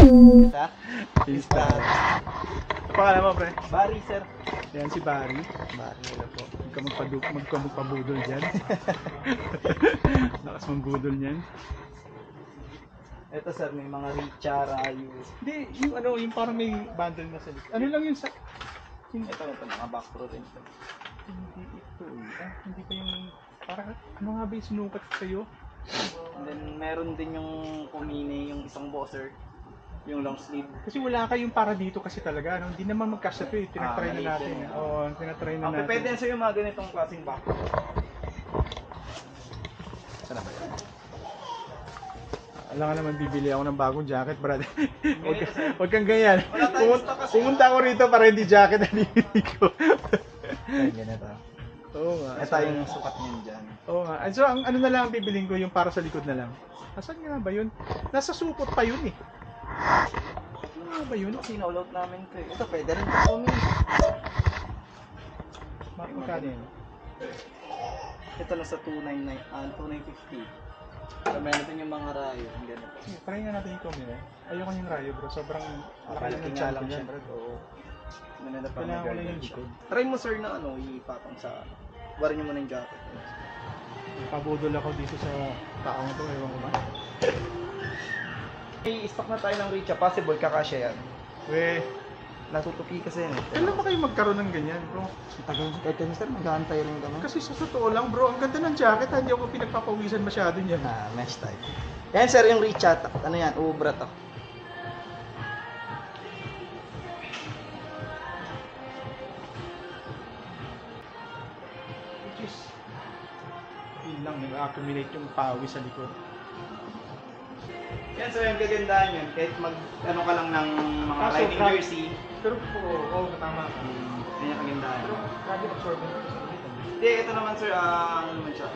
Kita? Pista. Pangalan mo, pre? Barry, sir. Yan si Barry. Barry, hello po. Huwag ka magpabudol dyan. Lakas mong budol niyan. Ito, sir, may mga Richa, Rayo. Hindi, yung parang may bundle na sa likod. Ano lang yun sa... Ito, mga back pro rin. Hindi ito eh. Hindi pa yung... Parang, ano nga ba yung sinukat sa'yo? And then, meron din yung Kumine, yung isang bosser. Yung long sleeve. Kasi wala kayong para dito kasi talaga. No? Hindi naman magkasya ito eh. Tinatry na natin. Oo, tinatry na natin. Pwede yan sa'yo yung mga ganitong klaseng back pro. Sana ba yan? Alam ka naman bibili ako ng bagong jacket, brother. Huwag kang ganyan. Pumunta ako rito para hindi jacket na bibili ko. Ganito. Oo nga. Ito yung sukat niyan dyan. Oo nga. So, ang ano na lang ang bibiling ko, yung para sa likod na lang. Nasaan nga ba yun? Nasa supot pa yun eh. Ano nga ba yun? Sinaulout namin ito eh. Ito, pwede rin ito. Magkano yun? Ito na sa 2,950. So, meron din yung mga rayo. Ang ganito. Sige, try nga natin yung Kumine. Ayoko yung rayo bro. Sobrang laki Malaki ng nga lang champion. siya. Oo. Manila pa Kailangan ko lang yung siya. likod. Try mo sir na ipatong sa warin nyo muna yung jacket. Pabudol ako dito sa taong ito. Ewan ko ba? I-stock na tayo ng Richa. Possible kakasya yan. Weh, Natutupi kasi yan. kailan ba kayo magkaroon ng ganyan bro? Tagal sa kanya sir, mag-aantay rin kami. Kasi sa totoo lang bro, ang ganda ng jacket. Hindi ako pinagpapawisan masyado niyan. Mesh type. Yan sir, yung Richa. Ano yan? Ubra to. Which is, yun lang, nag-accumulate yung pawis sa likod. Yan sir, yung kagandahan yan. Kahit ano ka lang ng mga Kaso, riding jersey. Pero oo, tama ka. Yan yung kagandahan. Pero grabe absorbent ito sa ulit. Hindi, ito naman sir, ano naman siya,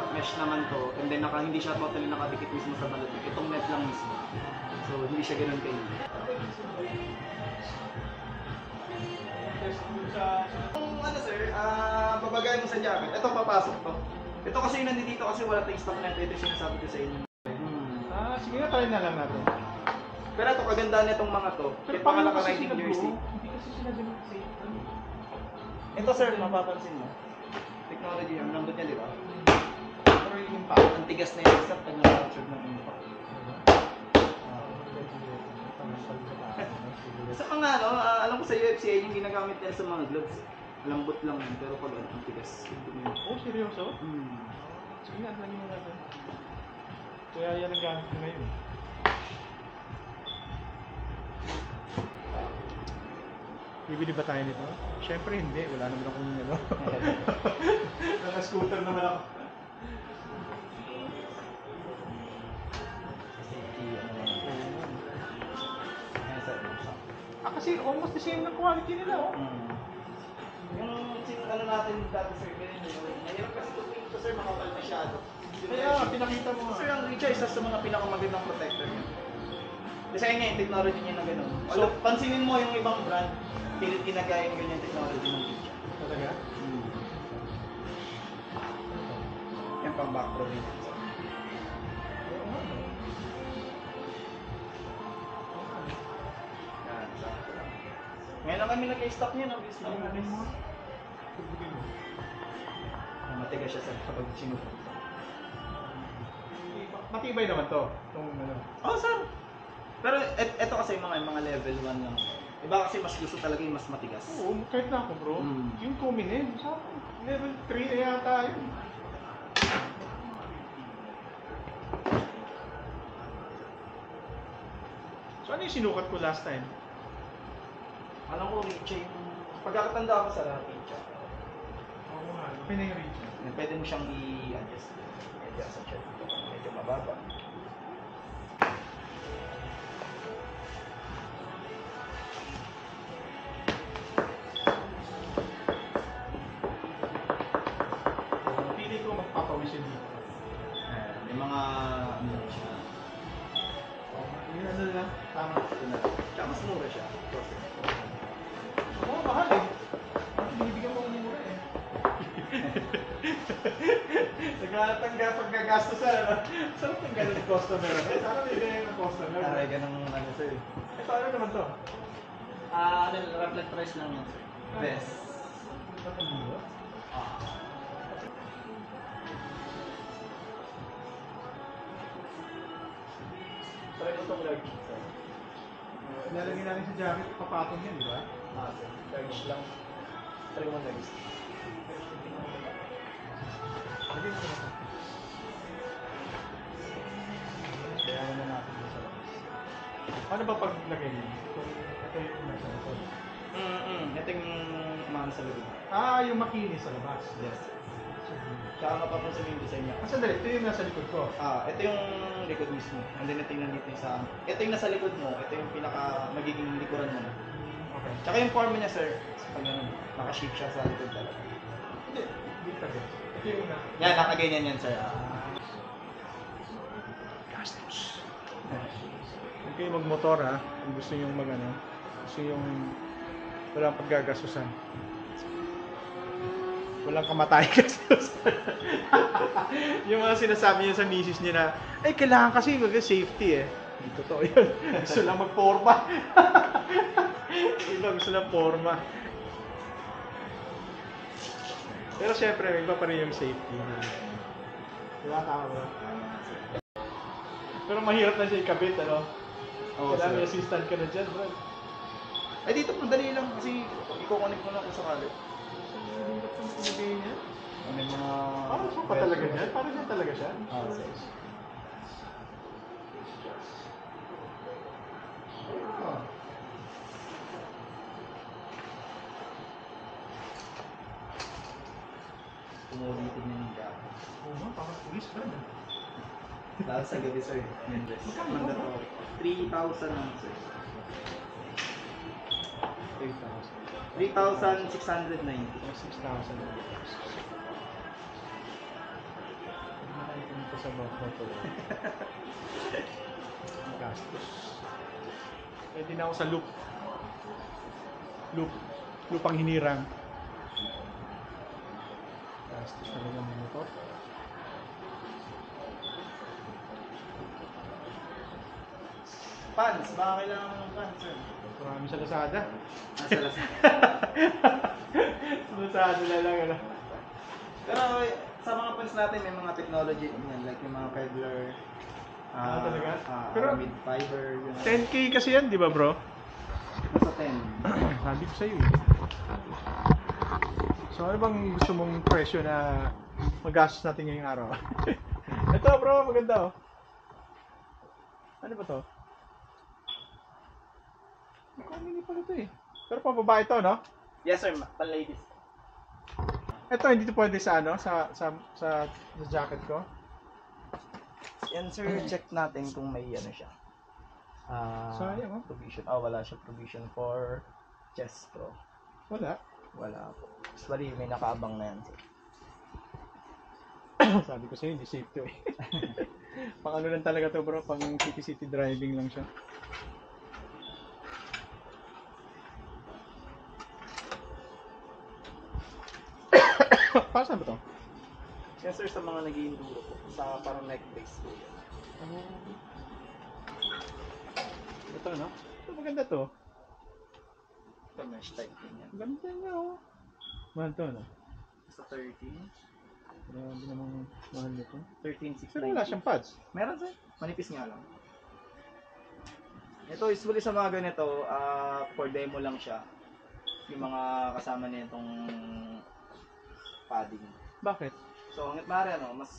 mesh naman to. And then hindi siya totally nakadikit mismo sa balat. Itong net lang mismo. So hindi siya ganun kayo. Kung ano sir, babagayin mo sa jacket. Ito papasok to. Ito kasi yung nandito kasi wala tayong stock na ito yung sinasabi ko sa inyo. Sige na, try na lang natin. Pero ito, kagandaan nitong mga to. Pero Kahit paano mga kasi naka-riding sila jersey. bro? Hindi kasi sila ganun safe. Ito sir, mapapansin mo. Technology yan, lambot niya, di ba? Pero yung impact. Ang tigas na yung isang pag na-captured ng impact. Sa mga alam ko sa UFC yung ginagamit nila sa mga gloves. Lambot lang yun, pero pag ang tigas. Oh, seryoso? Sige na, try mo natin. Kaya yan ang gamit ko ngayon. Bibili ba tayo nito? Siyempre hindi, wala naman akong ano. Naka-scooter naman ako. Kasi almost the same ng quality nila oh. Yung ano natin dati sir, ganyan yun. Mahirap kasi tutuin ito sir, makapal masyado. Kaya pinakita mo Sir, ang Richa isa sa mga pinakamagandang protector niya. Design niya yung technology niya na gano'n. So, pansinin mo yung ibang brand, pilit ginagaya yung ganyan technology ng Richa. talaga? Yan pang back pro rin. Yan, sakto lang. Ngayon lang kami nag-stock niya, no? Bis na mo. Matigas siya sa kapag sinupot. Matibay naman to. Itong ano. Oh, sir! Pero eto kasi mga level 1 lang. Iba kasi mas gusto talaga yung mas matigas. Oo, kahit na ako bro. Yung Kumine, sa level 3 na yata yun. So ano yung sinukat ko last time? Alam ko, Richa yung... Pagkakatanda ko sa Richa. Oo nga, okay na yung reach. Pwede mo siyang i-adjust. I-adjust sa chat. Medyo mababa. Pili ko magpapawisin dito. May mga... ano lang siya. Yun ano lang, tama. Tsaka mas mura siya. Oo, mahal eh. Bakit binibigyan mo ng mura eh? Natanggap pagkagastos ano? Saan tanggalin ng customer? Sana may ganyan ng customer. Aray, ganun ano sir. Ito ano naman to? Ano, rafflet price lang yan sir. Best. Try ko itong large. Nilalagay natin sa jacket, papatong yan, di ba? Sir. Large lang. Try mo large. Lagay mo natin. Kaya na natin dito sa labas. Ano ba paglagay niyo? Ito yung nasa likod. Ito yung umano sa likod. Yung makinis sa labas. Yes. Tsaka mapapansin mo yung design niya. Sandali, ito yung nasa likod ko. Ito yung likod mismo. And then ito yung nandito sa... Ito yung nasa likod mo. Ito yung pinaka magiging likuran mo. Okay. Tsaka yung form niya sir. Pag ganun, naka-shape siya sa likod talaga. Hindi ka din. Ito yung una. Yan, nakaganyan yan sir. Gastos. Kung kayo magmotor ha, kung gusto nyo gusto yung walang paggagastusan. Walang kamatay gastusan. Yung mga sinasabi niya sa misis niya na, ay kailangan kasi mag-safety eh. Hindi totoo yun. Gusto lang magporma. Iba gusto lang porma. Pero syempre, iba pa rin yung safety. Diba? Tama ba? Pero mahirap na siya ikabit, ano? Oo, Kailangan may sir. assistant ka na dyan, bro. Ay, dito madali lang kasi i-connect mo lang kung sakali. Hirap ang pinagay niya. May mga... Parang siya pa talaga dyan? Parang siya talaga siya? Sir. Ah. Tumulitin niya yung gapos. Oo nga, parang pulis pa rin. Lalo sa gabi sir. Magkano? Mandatory. 3,000 lang sir. 3,000. 3,690. 6,000. Nakaitin ko sa motor. Ang gastos. Pwede na ako sa loop. Loop ang hinirang. Gastos talaga ng motor. Pants, baka kailangan mo ng pants sir. Marami sa Lazada. Nasa lasa. Sa Lazada na lang, ano. Pero sa mga pants natin may mga technology yan, like yung mga Kevlar. Talaga? Pero Aramid fiber. Yun. 10K kasi yan, di ba bro? Nasa 10. Sabi ko sa'yo eh. So ano bang gusto mong presyo na magastos natin ngayong araw? Ito bro, maganda oh. Ano ba to? Mini pala ito eh. Pero pababa ito, no? Yes sir, pan-ladies. Ito hindi to pwede sa ano, sa jacket ko. Yan sir, check natin kung may ano siya. Sayang, oh. Provision. Wala siya provision for chest pro. Wala. Wala po. Bali, may nakaabang na yan sir. Sabi ko sa'yo, hindi safe to eh. Pang ano lang talaga to bro, pang city driving lang siya. Para saan ba to? Yan sir, sa mga nag-i-enduro po. Sa parang neck base po yan. Ito no? Ito maganda to. Ito mesh type din yan. Ganda niya oh. Mahal to no? Sa 13. Grabe namang mahal nito. 13,690. Pero wala siyang pads. Meron sir. Manipis nga lang. Ito usually sa mga ganito, for demo lang siya. Yung mga kasama niya itong padding. Bakit? So, hanggat maaari mas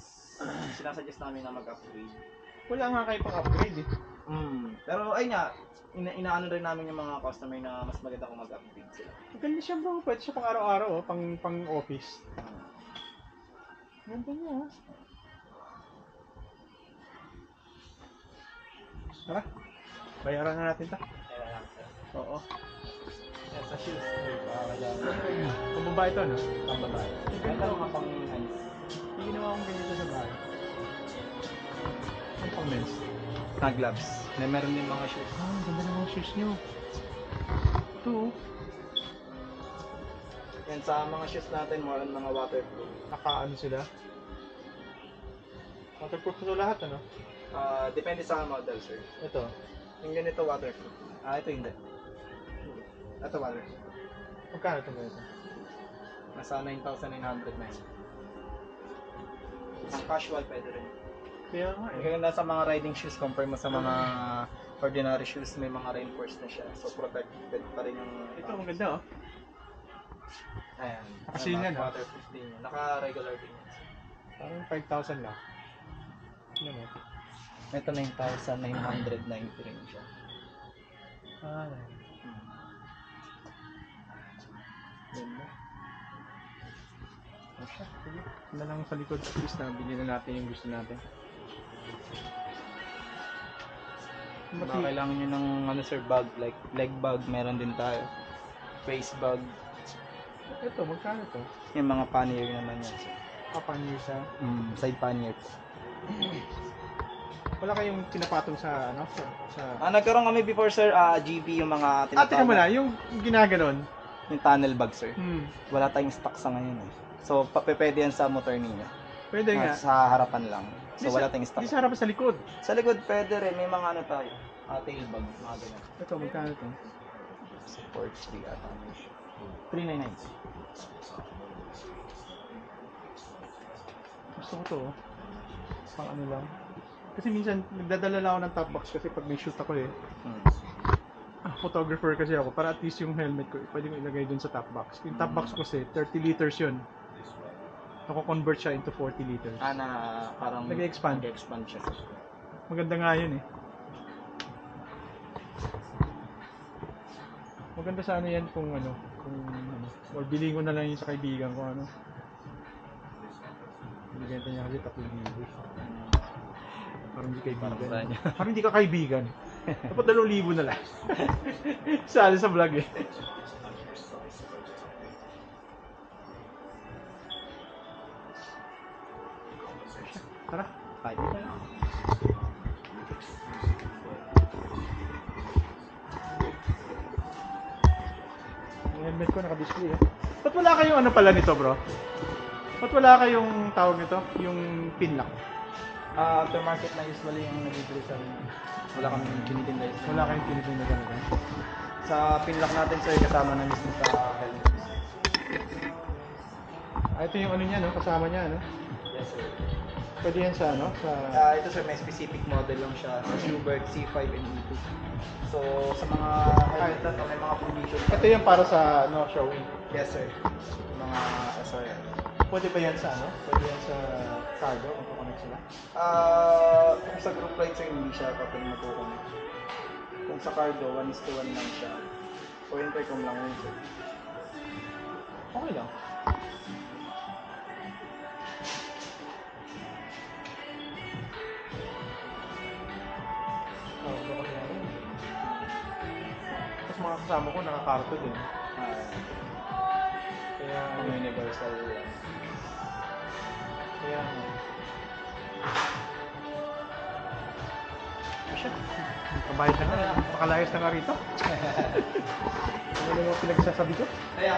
sinasuggest namin na mag-upgrade. Wala nga kayo pang upgrade eh. Pero ayun nga, inaano rin namin yung mga customer na mas maganda kung mag-upgrade sila. Maganda siya bro. Pwede siya pang araw-araw oh. Pang office. Ganda niya ah. Tara. Bayaran na natin ta. Kaya lang sir. Oo. Yan, sa shoes, kailangan Kung babae ito no? pang babae. Ganda mga pang men's. Hindi ginawa akong ganito sa bahay. Ang pang men's. Na gloves. Meron din mga shoes. Ganda ng mga shoes nyo. Ito oh. Yan, sa mga shoes natin, more on mga waterproof. Naka ano sila? Waterproof to lahat, ano? Depende sa model, sir. Ito. Yung ganito waterproof. Ito hindi. Ito waterproof. Magkano ito ganito? Nasa 9,900 na yun. Ang casual pwede rin. Kaya nga eh. Kaya nasa mga riding shoes, compare mo sa mga ordinary shoes, may mga reinforced na siya. So protected pa rin yung... Ito maganda oh. Ayan. Kasi yan, ah. Waterproof din yun. Naka-regular din yun. Parang 5,000 lang. Ano mo? Ito 9,990 rin siya. Ah, Ganda. siya. Sige. Na lang sa likod. At least nabili na natin yung gusto natin. Baka kailangan nyo ng ano sir, bag, like leg bag, meron din tayo. Face bag. Ito, magkano to? Yung mga pannier naman yan sir. Pannier sa... Side pannier po. Wala kayong pinapatong sa ano? Nagkaroon kami before sir, GB yung mga teka mo na, yung ginaganon. Yung tunnel bag sir. Wala Wala tayong stock sa ngayon eh. So, pwede yan sa motor ninyo. Pwede nga. Sa harapan lang. So, wala tayong stock. Di sa harapan, sa likod. Sa likod pwede rin. May mga ano tayo. Tail bag, mga ganyan. Ito, magkano to? Support 3 ata. 399. Gusto ko to oh. Pang ano lang. Kasi minsan, nagdadala lang ako ng top box kasi pag may shoot ako eh. Photographer kasi ako, para at least yung helmet ko, pwede ko ilagay dun sa top box. Yung top box ko kasi, 30 liters yun. Nako-convert siya into 40 liters. Na parang Nag-expand. Nag-expand siya. Maganda nga yun eh. Maganda sana yan kung ano, or bilhin ko na lang yun sa kaibigan ko ano. Binigyan niya kasi 3,000. Parang hindi kaibigan. Parang hindi ka kaibigan. Dapat 2,000 na lang. Sali sa vlog eh. Tara, Kahit yung helmet ko naka-display eh. Ba't wala kayong ano pala nito bro? Ba't wala kayong tawag nito? Yung pin lock? aftermarket na usually yung nabibili sa amin. Wala kami tinitinda. Wala kayong pinitin na gano'n. Sa pinlock natin sir, kasama na mismo sa helmet. Ito yung ano niya no, kasama niya no? Yes sir. Pwede yan sa ano? Sa... Ito sir, may specific model lang siya. Schubert C5 and E2. So, sa mga helmet na to, may mga provision. Ito yung para sa ano, showing. Yes sir. Mga SRL. Pwede ba yan sa ano? Pwede yan sa cargo? Magkoconnect sila? Kung sa group ride sir, hindi siya kapag magkukunik. Kung sa cargo, 1:1 lang siya. O intercom lang yun sir. Okay lang. Tapos mga kasama ko nakakarto din. Kaya Universal. Kaya siya. Kabayad na nga. Makalayas na nga rito. Ano naman pinagsasabi ko? Kaya